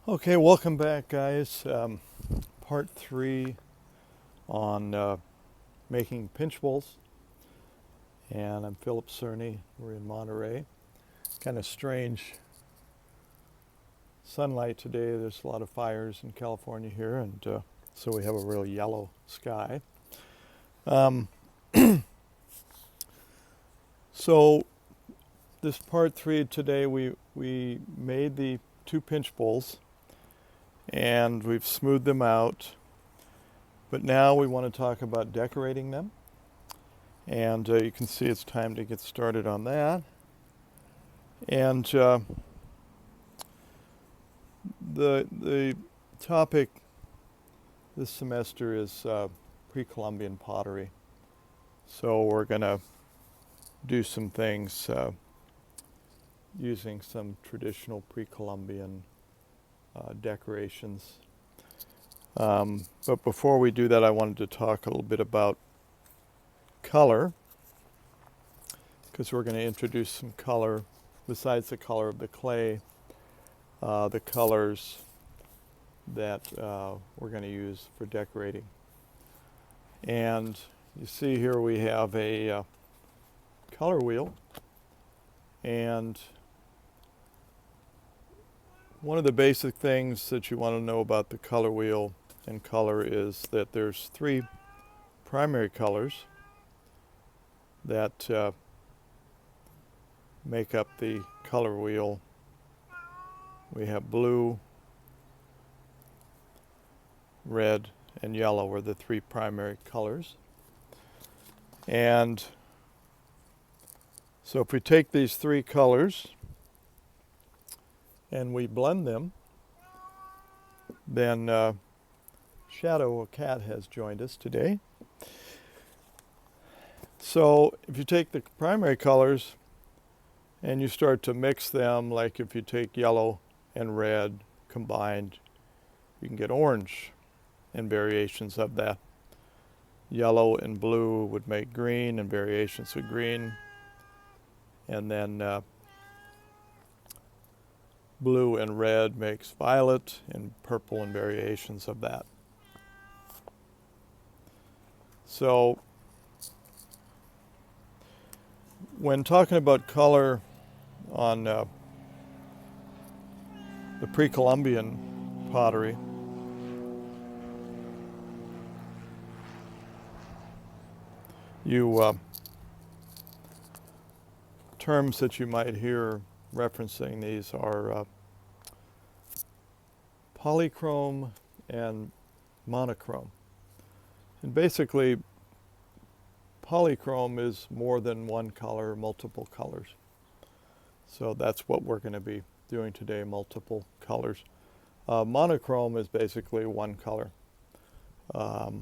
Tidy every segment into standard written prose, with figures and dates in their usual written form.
Okay, welcome back, guys. Part three on making pinch bowls. And I'm Philip Cerney. We're in Monterey. Kind of strange sunlight today. There's a lot of fires in California here, and so we have a real yellow sky. Um, so this part three today, we made the two pinch bowls, and we've smoothed them out. But now we want to talk about decorating them. And you can see it's time to get started on that. And the topic this semester is pre-Columbian pottery. So we're going to do some things using some traditional pre-Columbian decorations. But before we do that, I wanted to talk a little bit about color, because we're going to introduce some color besides the color of the clay, the colors that we're going to use for decorating. And you see here we have a color wheel, and one of the basic things that you want to know about the color wheel and color is that there's three primary colors that make up the color wheel. We have blue, red, and yellow are the three primary colors. And so if we take these three colors and we blend them, then Shadow, a cat, has joined us today. So if you take the primary colors and you start to mix them, like if you take yellow and red combined, you can get orange and variations of that. Yellow and blue would make green and variations of green. And then blue and red makes violet, and purple and variations of that. So when talking about color on the pre-Columbian pottery, you terms that you might hear referencing these are polychrome and monochrome. And basically, polychrome is more than one color, multiple colors. So that's what we're going to be doing today, multiple colors. Monochrome is basically one color. Like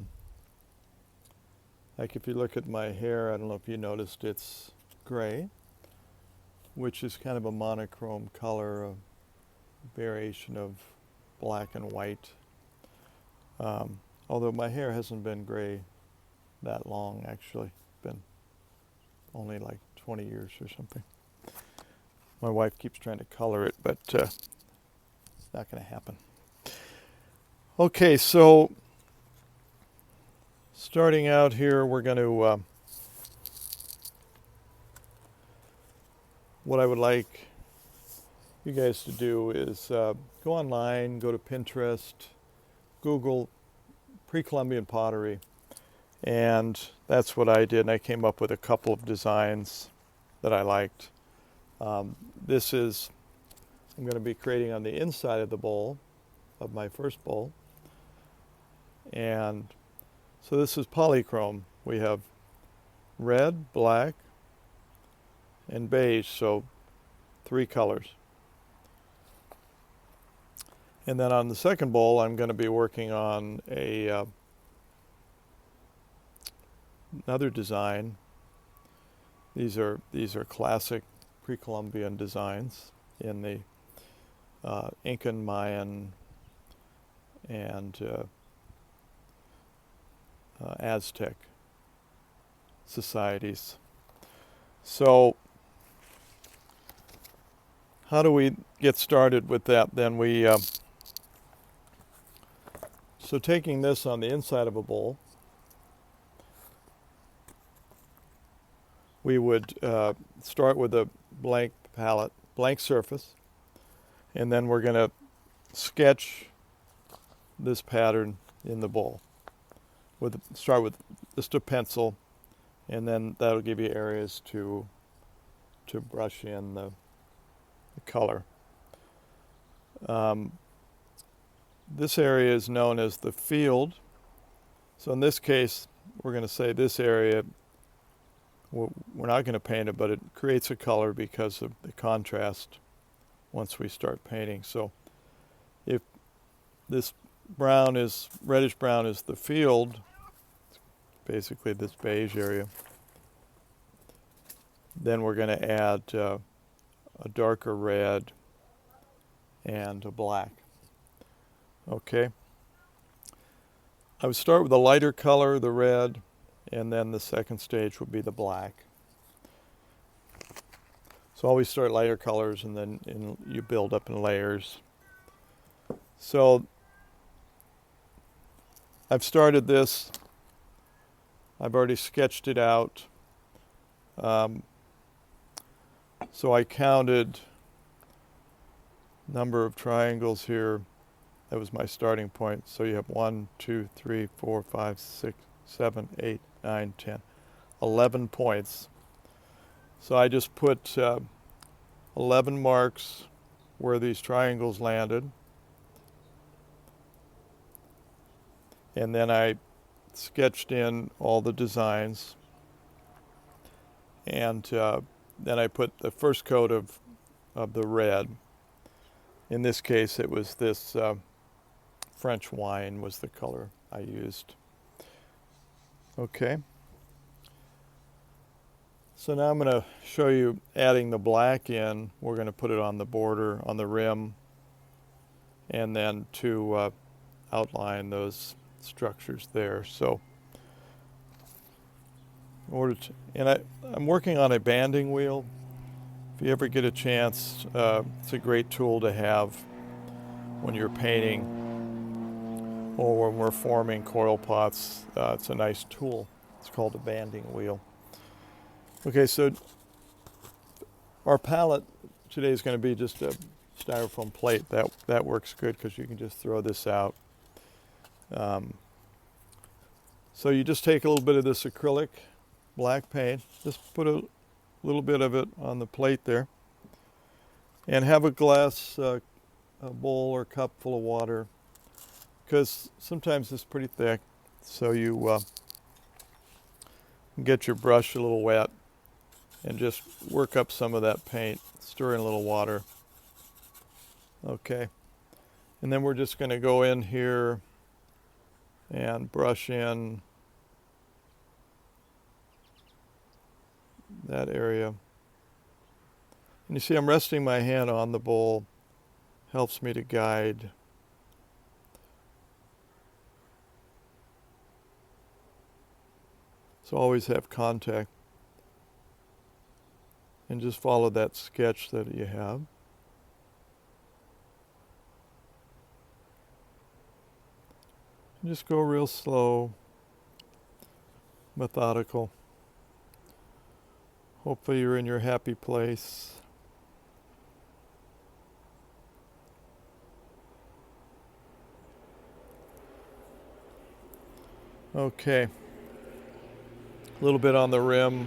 if you look at my hair, I don't know if you noticed, it's gray, which is kind of a monochrome color, a variation of black and white. Although my hair hasn't been gray that long, actually. Been only like 20 years or something. My wife keeps trying to color it, but it's not going to happen. Okay, so starting out here, we're going to, what I would like you guys to do is go online, go to Pinterest, Google pre-Columbian pottery, and that's what I did. And I came up with a couple of designs that I liked. This is, I'm going to be creating on the inside of the bowl, of my first bowl. And so this is polychrome. We have red, black, and beige, so three colors. And then on the second bowl, I'm going to be working on another design. These are classic pre-Columbian designs in the Incan, Mayan, and Aztec societies. So how do we get started with that? Then we So taking this on the inside of a bowl, we would start with a blank palette, blank surface, and then we're going to sketch this pattern in the bowl. Start with just a pencil, and then that'll give you areas to brush in the color. This area is known as the field. So in this case, we're going to say this area, we're not going to paint it, but it creates a color because of the contrast once we start painting. So if this brown is, reddish brown is the field, basically this beige area, then we're going to add a darker red and a black. Okay. I would start with a lighter color, the red, and then the second stage would be the black. So always start lighter colors and then you build up in layers. So I've started this. I've already sketched it out. So I counted number of triangles here. That was my starting point. So you have 1, 2, 3, 4, 5, 6, 7, 8, 9, 10, 11 points. So I just put 11 marks where these triangles landed. And then I sketched in all the designs. And then I put the first coat of the red. In this case, it was this French wine was the color I used. Okay. So now I'm going to show you adding the black in. We're going to put it on the border, on the rim, and then to outline those structures there. So, in order to, and I'm working on a banding wheel. If you ever get a chance, it's a great tool to have when you're painting or when we're forming coil pots. It's a nice tool. It's called a banding wheel. Okay, so our palette today is going to be just a styrofoam plate. That works good because you can just throw this out. So you just take a little bit of this acrylic black paint, just put a little bit of it on the plate there, and have a glass, a bowl or cup full of water, because sometimes it's pretty thick. So you get your brush a little wet and just work up some of that paint, stir in a little water. Okay, and then we're just going to go in here and brush in that area. And you see I'm resting my hand on the bowl, helps me to guide. So always have contact and just follow that sketch that you have. And just go real slow, methodical. Hopefully you're in your happy place. Okay. A little bit on the rim.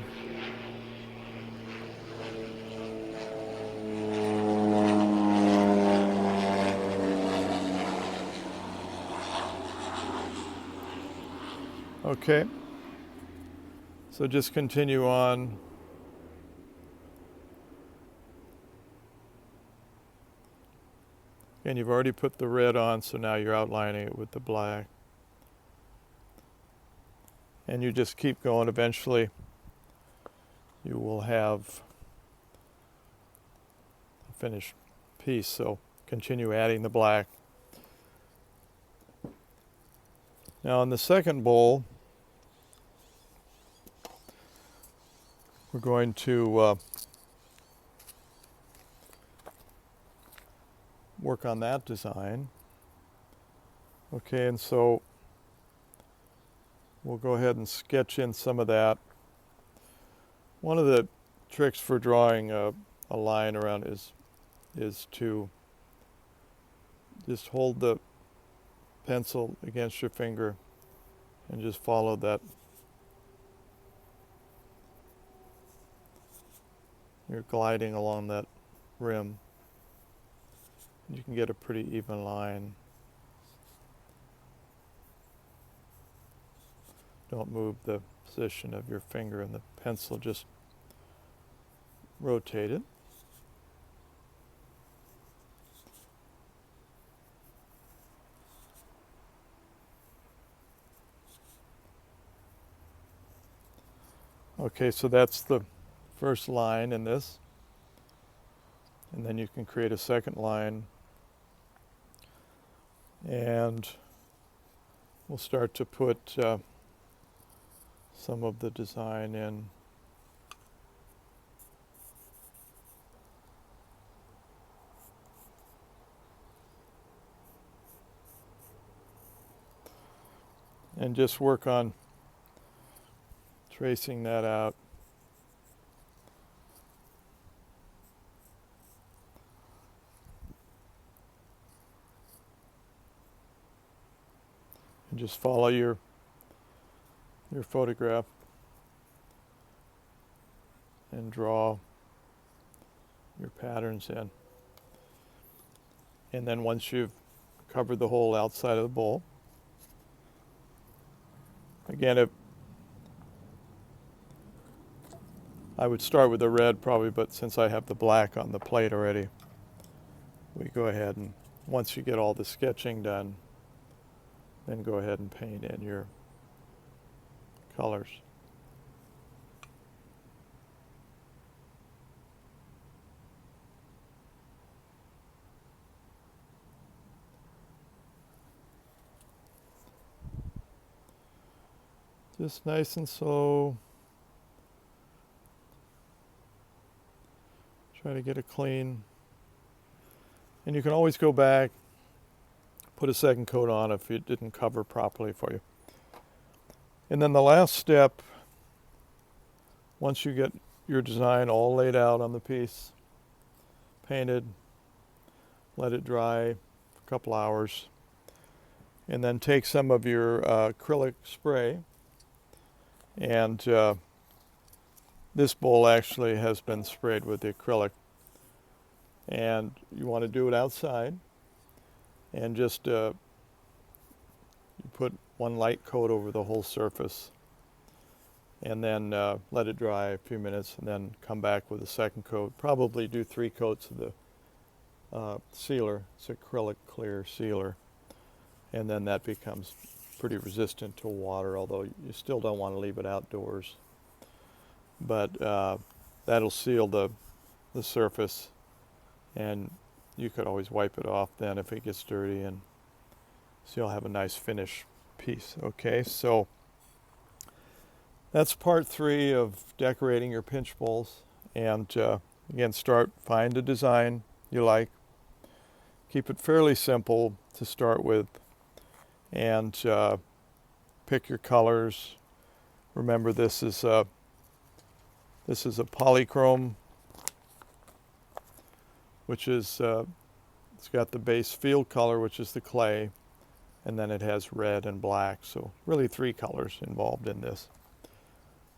Okay. So just continue on. And you've already put the red on, so now you're outlining it with the black. And you just keep going. Eventually, you will have a finished piece. So continue adding the black. Now in the second bowl, we're going to work on that design. Okay, and so we'll go ahead and sketch in some of that. One of the tricks for drawing a line around is to just hold the pencil against your finger and just follow that. You're gliding along that rim. You can get a pretty even line. Don't move the position of your finger and the pencil, just rotate it. Okay, so that's the first line in this. And then you can create a second line. And we'll start to put some of the design in. And just work on tracing that out. And just follow your photograph and draw your patterns in. And then once you've covered the whole outside of the bowl, again, I would start with the red probably, but since I have the black on the plate already, we go ahead and once you get all the sketching done, then go ahead and paint in your colors. Just nice and slow. Try to get it clean. And you can always go back, put a second coat on if it didn't cover properly for you. And then the last step, once you get your design all laid out on the piece, painted, let it dry for a couple hours, and then take some of your acrylic spray. And this bowl actually has been sprayed with the acrylic. And you want to do it outside. And just you put one light coat over the whole surface. And then let it dry a few minutes and then come back with a second coat. Probably do 3 coats of the sealer. It's acrylic clear sealer. And then that becomes pretty resistant to water, although you still don't want to leave it outdoors. But that'll seal the surface, and you could always wipe it off then if it gets dirty, and so you'll have a nice finished piece. Okay, so that's part 3 of decorating your pinch bowls. And again, find a design you like. Keep it fairly simple to start with, and pick your colors. Remember, this is a polychrome, which is it's got the base field color, which is the clay, and then it has red and black. So really 3 colors involved in this.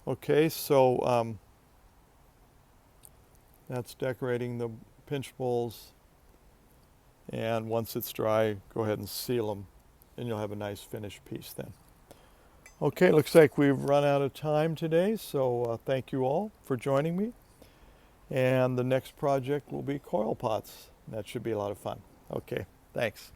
Okay, so that's decorating the pinch bowls. And once it's dry, go ahead and seal them, and you'll have a nice finished piece then. Okay, looks like we've run out of time today, so thank you all for joining me. And the next project will be coil pots. That should be a lot of fun. Okay, thanks.